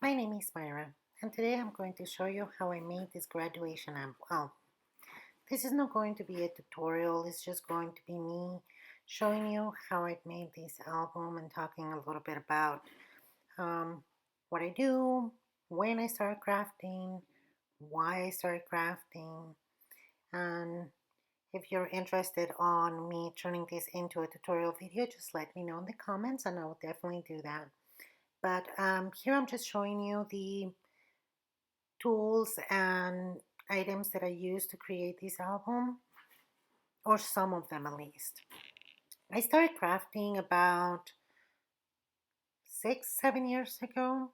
My name is Myra, and today I'm going to show you how I made this graduation album. This is not going to be a tutorial, it's just going to be me showing you how I made this album and talking a little bit about what I do, when I started crafting, why I started crafting, and if you're interested on me turning this into a tutorial video, just let me know in the comments and I will definitely do that. But here I'm just showing you the tools and items that I used to create this album, or some of them at least. I started crafting about 6, 7 years ago.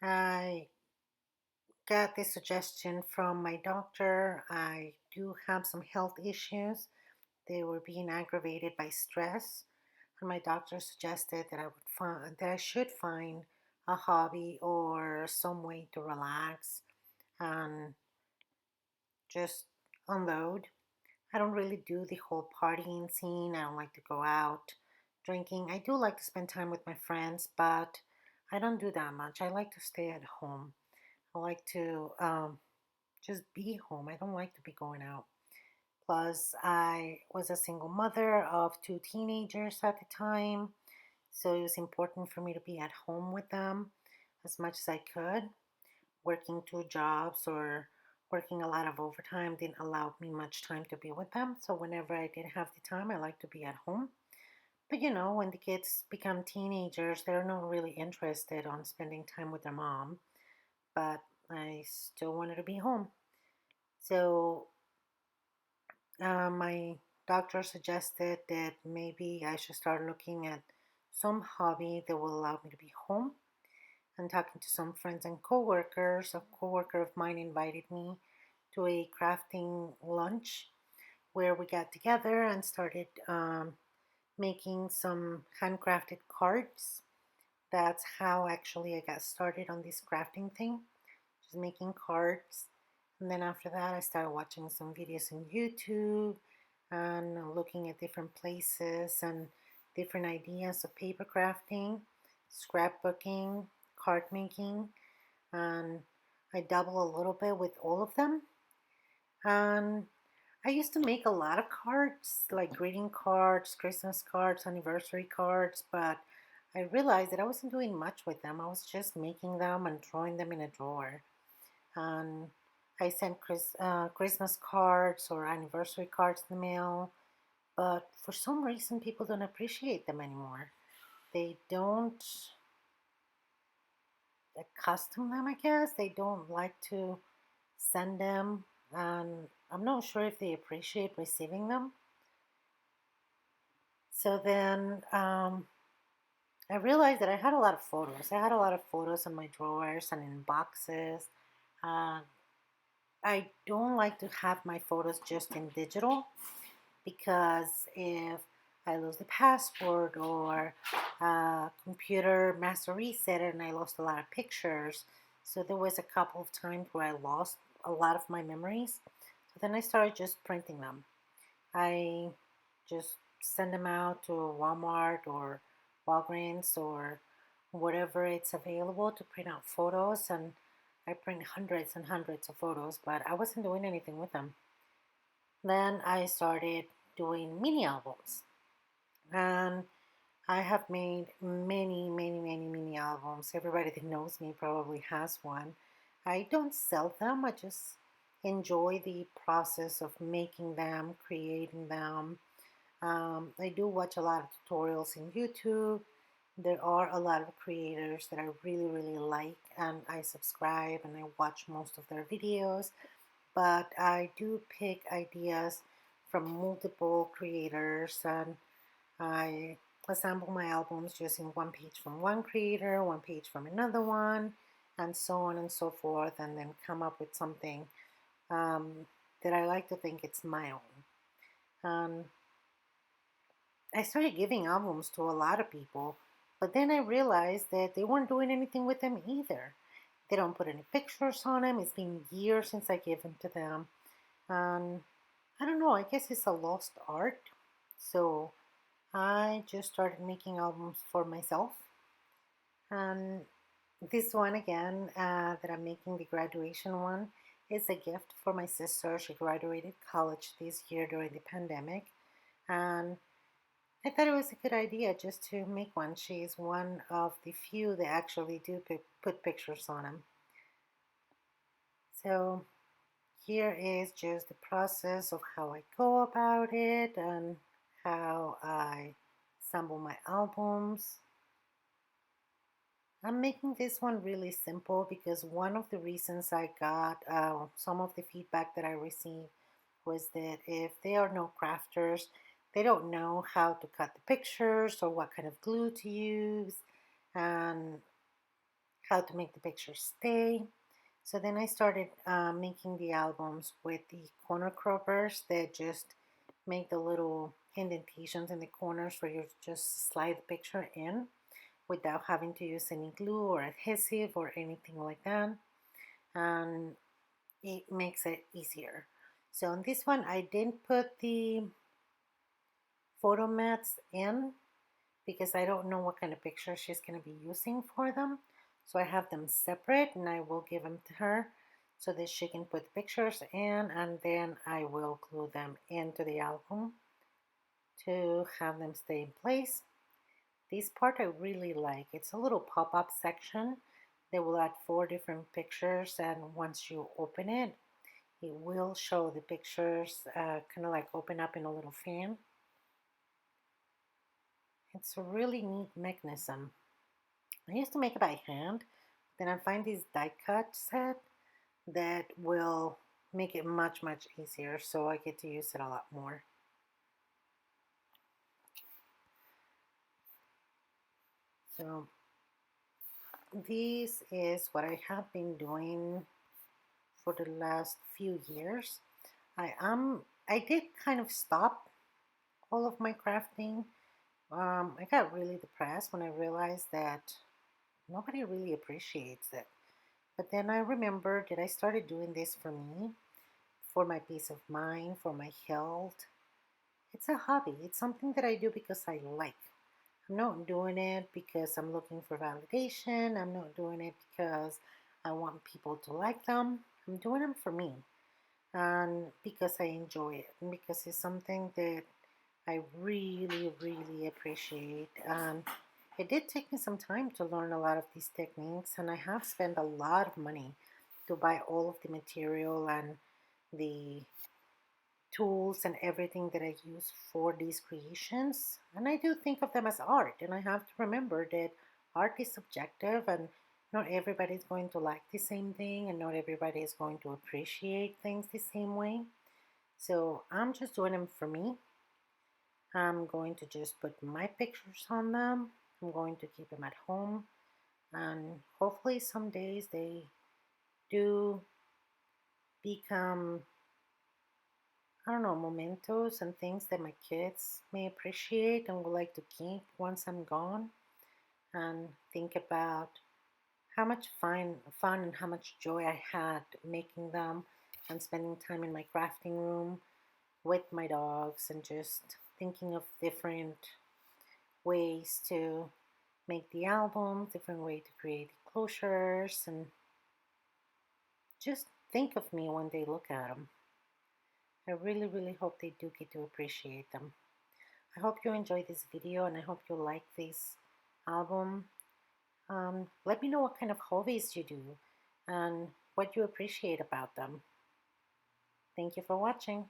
I got this suggestion from my doctor. I do have some health issues. They were being aggravated by stress, and my doctor suggested that I should find a hobby or some way to relax and just unload. I don't really do the whole partying scene. I don't like to go out drinking. I do like to spend time with my friends, but I don't do that much. I like to stay at home. I like to just be home. I don't like to be going out. Plus, I was a single mother of 2 teenagers at the time, so it was important for me to be at home with them as much as I could. Working 2 jobs or working a lot of overtime didn't allow me much time to be with them. So whenever I did have the time, I like to be at home. But when the kids become teenagers, they're not really interested on spending time with their mom. But I still wanted to be home. So my doctor suggested that maybe I should start looking at some hobby that will allow me to be home. And talking to some friends and coworkers, a coworker of mine invited me to a crafting lunch where we got together and started making some handcrafted cards. That's how actually I got started on this crafting thing, just making cards. And then after that, I started watching some videos on YouTube and looking at different places and different ideas of paper crafting, scrapbooking, card making, and I dabble a little bit with all of them. And I used to make a lot of cards, like greeting cards, Christmas cards, anniversary cards, but I realized that I wasn't doing much with them. I was just making them and throwing them in a drawer. And I sent Christmas cards or anniversary cards in the mail, but for some reason, people don't appreciate them anymore. They don't accustom them, I guess. They don't like to send them, and I'm not sure if they appreciate receiving them. So then I realized that I had a lot of photos. I had a lot of photos in my drawers and in boxes. Uh, I don't like to have my photos just in digital because if I lose the password or computer master reset and I lost a lot of pictures. So there was a couple of times where I lost a lot of my memories. So then I started just printing them. I just send them out to Walmart or Walgreens or whatever it's available to print out photos, and I print hundreds and hundreds of photos, but I wasn't doing anything with them. Then I started doing mini albums, and I have made many, many, many mini albums. Everybody that knows me probably has one. I don't sell them, I just enjoy the process of making them, creating them. I do watch a lot of tutorials in YouTube. There are a lot of creators that I really, really like, and I subscribe and I watch most of their videos. But I do pick ideas from multiple creators, and I assemble my albums using one page from one creator, one page from another one, and so on and so forth, and then come up with something that I like to think it's my own. I started giving albums to a lot of people, but then I realized that they weren't doing anything with them either. They don't put any pictures on them. It's been years since I gave them to them. And I don't know, I guess it's a lost art. So I just started making albums for myself. And This one again that I'm making, the graduation one, is a gift for my sister. She graduated college this year during the pandemic, and I thought it was a good idea just to make one. She's one of the few that actually do put pictures on them. So here is just the process of how I go about it and how I assemble my albums. I'm making this one really simple because one of the reasons I got some of the feedback that I received was that if they are no crafters, they don't know how to cut the pictures or what kind of glue to use and how to make the pictures stay. So then I started making the albums with the corner croppers that just make the little indentations in the corners where you just slide the picture in without having to use any glue or adhesive or anything like that, and it makes it easier. So on this one I didn't put the photo mats in because I don't know what kind of picture she's going to be using for them. So I have them separate and I will give them to her so that she can put the pictures in, and then I will glue them into the album to have them stay in place. This part I really like. It's a little pop-up section. They will add 4 different pictures, and once you open it, it will show the pictures kind of like open up in a little fan. It's a really neat mechanism. I used to make it by hand, then I find this die cut set that will make it much easier, so I get to use it a lot more. So this is what I have been doing for the last few years. I did kind of stop all of my crafting. I got really depressed when I realized that nobody really appreciates it. But then I remembered that I started doing this for me, for my peace of mind, for my health. It's a hobby. It's something that I do because I like. I'm not doing it because I'm looking for validation. I'm not doing it because I want people to like them. I'm doing them for me and because I enjoy it and because it's something that I really appreciate. And it did take me some time to learn a lot of these techniques, and I have spent a lot of money to buy all of the material and the tools and everything that I use for these creations. And I do think of them as art, and I have to remember that art is subjective and not everybody is going to like the same thing, and not everybody is going to appreciate things the same way. So I'm just doing them for me. I'm going to just put my pictures on them. I'm going to keep them at home, and hopefully some days they do become, I don't know, mementos and things that my kids may appreciate and would like to keep once I'm gone, and think about how much fun and how much joy I had making them and spending time in my crafting room with my dogs and just thinking of different ways to make the album, different way to create the closures, and just think of me when they look at them. I really hope they do get to appreciate them. I hope you enjoyed this video and I hope you like this album. Let me know what kind of hobbies you do and what you appreciate about them. Thank you for watching.